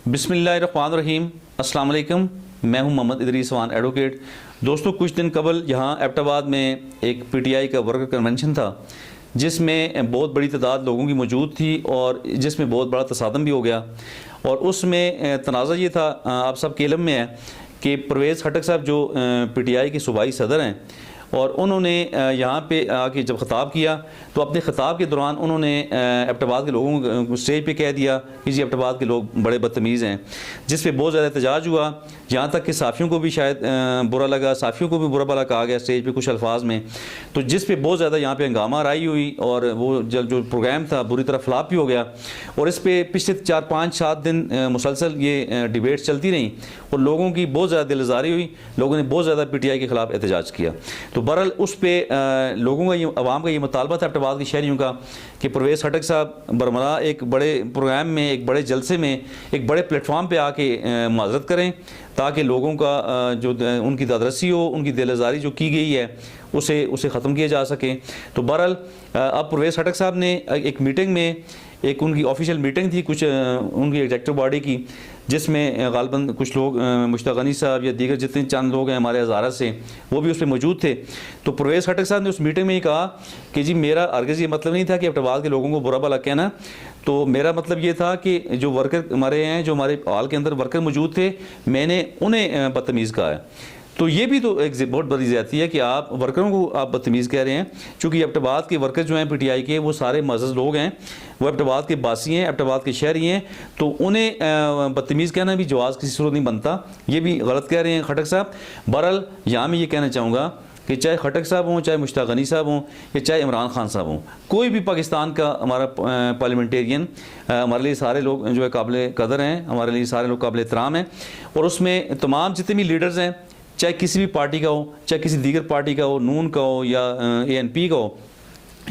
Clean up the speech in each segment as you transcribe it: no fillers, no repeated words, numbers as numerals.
बिस्मिल्लाहिर्रहमानिर्रहीम। अस्सलाम वालेकुम। मैं हूं मोहम्मद इदरीस वान एडवोकेट। दोस्तों, कुछ दिन कबल यहाँ एबटाबाद में एक पीटीआई का वर्कर कन्वेंशन था जिसमें बहुत बड़ी तादाद लोगों की मौजूद थी और जिसमें बहुत बड़ा तसादम भी हो गया। और उसमें तनाज़ा ये था, आप सब के इल्म में है कि परवेज़ खटक साहब जो पीटीआई के सूबाई सदर हैं और उन्होंने यहाँ पे आके जब ख़िताब किया तो अपने ख़िताब के दौरान उन्होंने एबटाबाद के लोगों को स्टेज पे कह दिया कि जी एबटाबाद के लोग बड़े बदतमीज़ हैं, जिस पे बहुत ज़्यादा एहतजाज हुआ। यहाँ तक कि साफ़ियों को भी शायद बुरा लगा, साफ़ियों को भी बुरा भला कहा गया स्टेज पे कुछ अल्फाज में, तो जिस पे बहुत ज़्यादा यहाँ पे हंगामा राई हुई और वो जो प्रोग्राम था बुरी तरह फ्लॉप भी हो गया। और इस पर पिछले 4-5-7 दिन मुसलसल ये डिबेट्स चलती रहीं और लोगों की बहुत ज़्यादा दिलज़ारी हुई, लोगों ने बहुत ज़्यादा पीटीआई के ख़िलाफ़ एहतजाज किया। तो बहरहाल उस पर लोगों का ये अवाम का ये मुतालबा था एबटाबाद के शहरियों का कि परवेज़ खटक साहब बरमला एक बड़े प्रोग्राम में, एक बड़े जलसे में, एक बड़े प्लेटफॉर्म पे आके माजरत करें ताकि लोगों का जो उनकी दादरसी हो, उनकी दिलज़ारी जो की गई है उसे ख़त्म किया जा सके। तो बहरहाल अब परवेज़ खटक साहब ने एक मीटिंग में, एक उनकी ऑफिशियल मीटिंग थी कुछ उनकी एग्जेक्टिव बॉडी की, जिसमें गालबन कुछ लोग मुश्ताक गनी साहब या दीगर जितने चंद लोग हैं हमारे हज़ारा से, वो भी उस पर मौजूद थे। तो परवेज़ खटक साहब ने उस मीटिंग में ही कहा कि जी मेरा हरगिज़ ये मतलब नहीं था कि एबटाबाद के लोगों को बुरा भला कहना, तो मेरा मतलब ये था कि जो वर्कर हमारे हैं, जो हमारे हॉल के अंदर वर्कर मौजूद थे, मैंने उन्हें बदतमीज़ कहा है। तो ये भी तो एक बहुत बड़ी ज़्यादती है कि आप वर्करों को आप बदतमीज़ कह रहे हैं, चूँकि एबटाबाद के वर्कर जो हैं पीटीआई के वो सारे मअज़्ज़ज़ लोग हैं, वो एबटाबाद के बासी हैं, एबटाबाद के शहरी हैं, तो उन्हें बदतमीज़ कहना भी जवाज़ किसी सूरत नहीं बनता। ये भी गलत कह रहे हैं खटक साहब। बहरहाल यहाँ मैं ये कहना चाहूँगा कि चाहे खटक साहब हों, चाहे मुश्ताक गनी साहब हों या चाहे इमरान खान साहब हों, कोई भी पाकिस्तान का हमारा पार्लियामेंटेरियन, हमारे लिए सारे लोग जो है काबिल कदर हैं, हमारे लिए सारे लोग काबिल एहतराम हैं। और उसमें तमाम जितने भी लीडर्स हैं, चाहे किसी भी पार्टी का हो, चाहे किसी दीगर पार्टी का हो, नून का हो या ANP का हो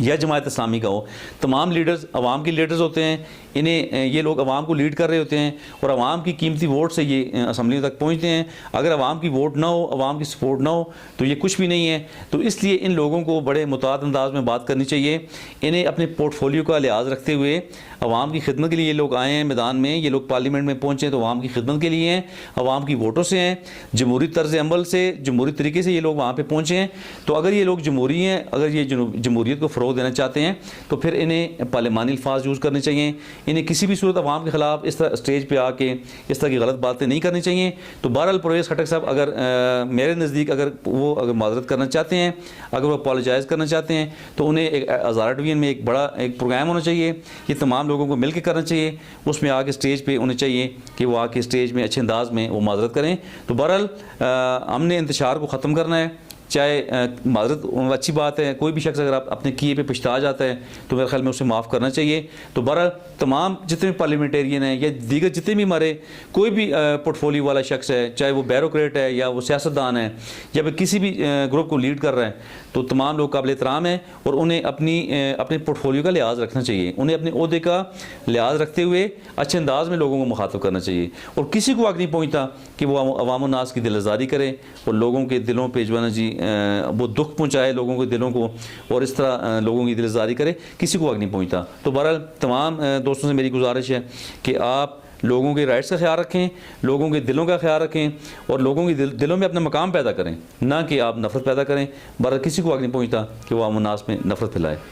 या जमात इस्लामी का हो, तमाम लीडर्स अवाम के लीडर्स होते हैं। इन्हें ये लोग अवाम को लीड कर रहे होते हैं और अवाम की कीमती वोट से ये असम्बली तक पहुँचते हैं। अगर अवाम की वोट ना हो, अवाम की सपोर्ट ना हो, तो ये कुछ भी नहीं है। तो इसलिए इन लोगों को बड़े मुताद अंदाज में बात करनी चाहिए। इन्हें अपने पोर्टफोलियो का लिहाज रखते हुए अवाम की खिदमत के लिए ये लोग आए हैं मैदान में, ये लोग पार्लियामेंट में पहुँचे तो अवाम की खिदमत के लिए हैं, अवाम की वोटों से हैं, जमहूरी तर्ज अमल से, जमहूरी तरीके से ये लोग वहाँ पर पहुँचे हैं। तो अगर ये लोग जमहूरी हैं, अगर ये जमहूरियत को फ़रोग़ देना चाहते हैं तो फिर इन्हें पार्लिमानी अल्फाज यूज़ करने चाहिए। इन्हें किसी भी सूरत अवाम के ख़िलाफ़ इस तरह स्टेज पे आके इस तरह की गलत बातें नहीं करनी चाहिए। तो बहरहाल परवेज़ खटक साहब अगर मेरे नज़दीक अगर माजरत करना चाहते हैं, अगर वो अपोलोजाइज़ करना चाहते हैं, तो उन्हें एक हज़ारा डिवीज़न में एक बड़ा एक प्रोग्राम होना चाहिए, ये तमाम लोगों को मिल के करना चाहिए। उसमें आके स्टेज पर उन्हें चाहिए कि वो आके स्टेज में अच्छे अंदाज में वो माजरत करें। तो बहरहाल हमने इंतशार को ख़त्म करना है। चाहे माजरत अच्छी बात है, कोई भी शख्स अगर आप अपने किए पे पछता जाता है तो मेरे ख्याल में उसे माफ़ करना चाहिए। तो बहरहाल तमाम जितने भी पार्लियामेंटेरियन हैं या दीगर जितने भी हमारे कोई भी पोर्टफोलियो वाला शख्स है, चाहे वो बैरोक्रेट है या वो सियासतदान है या फिर किसी भी ग्रुप को लीड कर रहा है, तो तमाम लोग काबिल एहतराम हैं और उन्हें अपने पोर्टफोलियो का लिहाज रखना चाहिए। उन्हें अपने ओहदे का लिहाज रखते हुए अच्छे अंदाज में लोगों को मुखातब करना चाहिए। और किसी को आग नहीं पहुँचता कि वो अवाम नास की दिलज़ारी करे और लोगों के दिलों पर जो है ना जी वो दुख पहुँचाए लोगों के दिलों को और इस तरह लोगों की दिलज़ारी करे, किसी को आग नहीं पहुँचता। तो बहरहाल तमाम दोस्तों से मेरी गुजारिश है कि आप लोगों के राइट्स का ख्याल रखें, लोगों के दिलों का ख्याल रखें और लोगों के दिलों में अपना मकाम पैदा करें, ना कि आप नफ़रत पैदा करें। बहरहाल किसी को आग नहीं पहुँचता कि वो अवाम नास में नफ़रत फैलाए।